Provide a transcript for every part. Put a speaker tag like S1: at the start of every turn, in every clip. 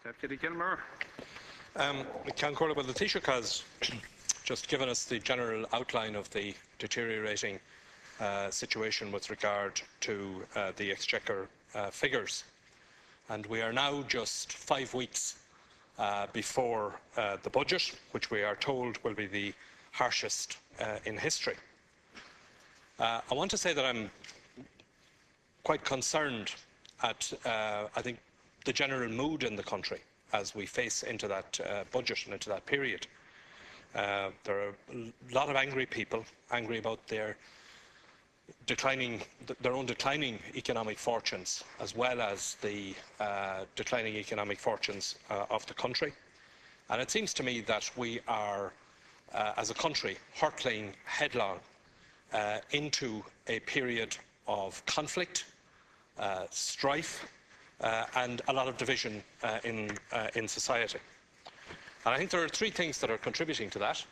S1: Deputy Gilmore.
S2: Ceann Comhairle, well, the Taoiseach has just given us the general outline of the deteriorating situation with regard to the Exchequer figures. And we are now just 5 weeks before the budget, which we are told will be the harshest in history. I want to say that I'm quite concerned at, I think, the general mood in the country as we face into that budget and into that period. There are a lot of angry people, angry about their own declining economic fortunes, as well as the declining economic fortunes of the country. And it seems to me that we are, as a country, hurtling headlong into a period of conflict, strife, and a lot of division in society. And I think there are 3 things that are contributing to that.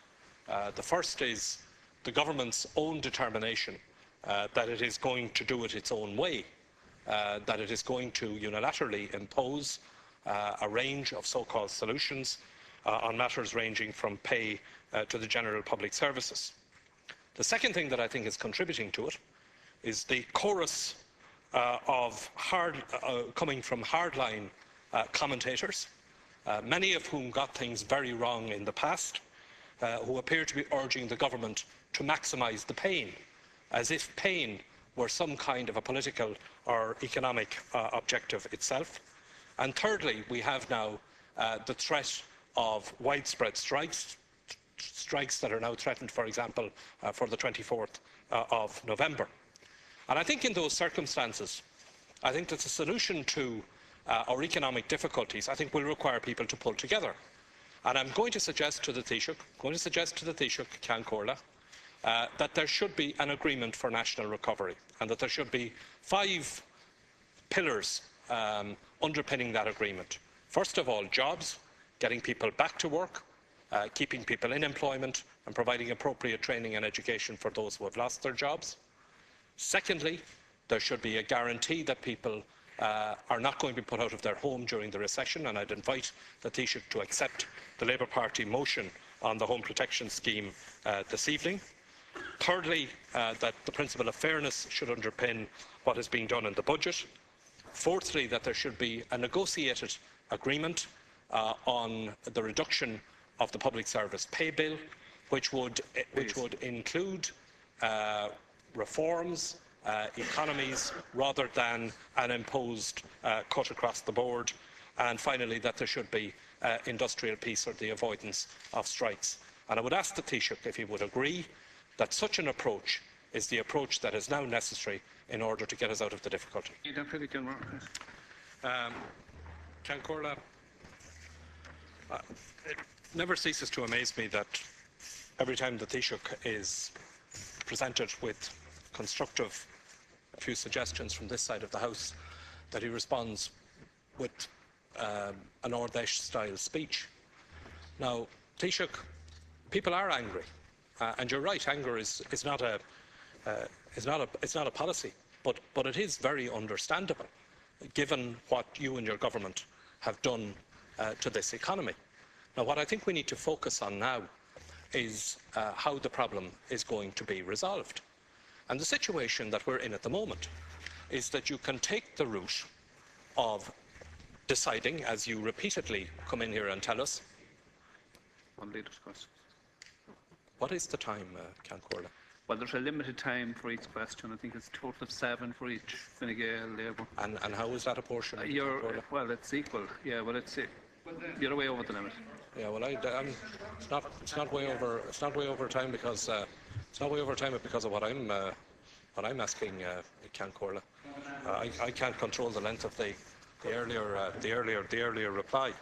S2: The first is the government's own determination that it is going to do it its own way, that it is going to unilaterally impose a range of so-called solutions on matters ranging from pay to the general public services. The second thing that I think is contributing to it is the chorus of coming from hardline commentators, many of whom got things very wrong in the past, who appear to be urging the government to maximise the pain, as if pain were some kind of a political or economic objective itself. And thirdly, we have now the threat of widespread strikes that are now threatened, for example, for the 24th of November. And I think in those circumstances, I think that the solution to our economic difficulties, I think, will require people to pull together. And I'm going to suggest to the Taoiseach, Ceann Comhairle, that there should be an agreement for national recovery, and that there should be 5 pillars underpinning that agreement. First of all, jobs, getting people back to work, keeping people in employment, and providing appropriate training and education for those who have lost their jobs. Secondly, there should be a guarantee that people are not going to be put out of their home during the recession, and I'd invite the Taoiseach to accept the Labour Party motion on the Home Protection Scheme this evening. Thirdly, that the principle of fairness should underpin what is being done in the budget. Fourthly, that there should be a negotiated agreement on the reduction of the public service pay bill, which would include reforms, economies, rather than an imposed cut across the board. And finally, that there should be industrial peace, or the avoidance of strikes. And I would ask the Taoiseach if he would agree that such an approach is the approach that is now necessary in order to get us out of the difficulty. Ceann Comhairle, it never ceases to amaze me that every time the Taoiseach is presented with constructive few suggestions from this side of the House, that he responds with an Ardèche-style speech. Now, Taoiseach, people are angry, and you're right. Anger is not a policy, but it is very understandable, given what you and your government have done to this economy. Now, what I think we need to focus on now is how the problem is going to be resolved. And the situation that we're in at the moment is that you can take the route of deciding, as you repeatedly come in here and tell us.
S1: One leader's question.
S2: What is the time, Ceann Comhairle?
S1: Well, there's a limited time for each question. I think it's a total of 7 for each Fine Gael, Labour.
S2: And how is that apportioned?
S1: Well, it's equal. Yeah, well, you're way over the limit.
S2: Yeah, well, it's not way over time because it's not way over time because of what I'm asking, Ceann Comhairle. I can't control the length of the earlier reply.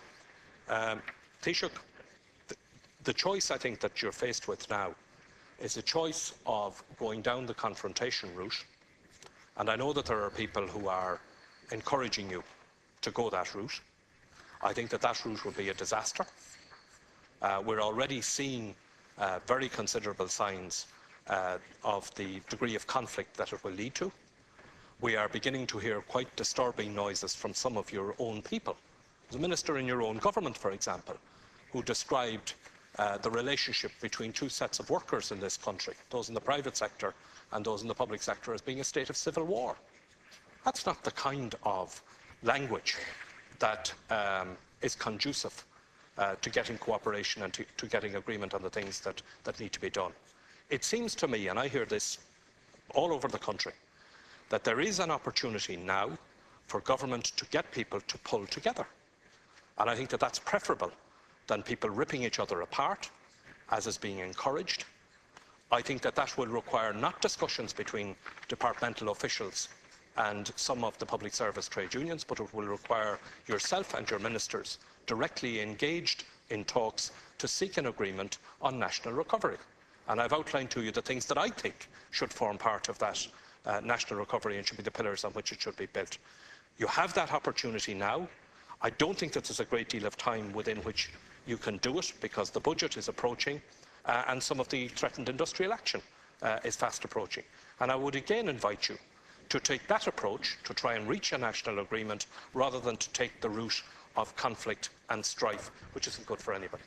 S2: Taoiseach, the choice I think that you're faced with now is a choice of going down the confrontation route, and I know that there are people who are encouraging you to go that route. I think that route would be a disaster. We're already seeing very considerable signs of the degree of conflict that it will lead to. We are beginning to hear quite disturbing noises from some of your own people was a minister in your own government, for example, who described the relationship between two sets of workers in this country, those in the private sector and those in the public sector, as being a state of civil war. That's not the kind of language that is conducive to getting cooperation and to getting agreement on the things that need to be done. It seems to me, and I hear this all over the country, that there is an opportunity now for government to get people to pull together. And I think that that's preferable than people ripping each other apart, as is being encouraged. I think that that will require not discussions between departmental officials and some of the public service trade unions, but it will require yourself and your ministers directly engaged in talks to seek an agreement on national recovery. And I've outlined to you the things that I think should form part of that national recovery and should be the pillars on which it should be built. You have that opportunity now. I don't think that there's a great deal of time within which you can do it, because the budget is approaching and some of the threatened industrial action is fast approaching. And I would again invite you to take that approach to try and reach a national agreement rather than to take the route of conflict and strife, which isn't good for anybody.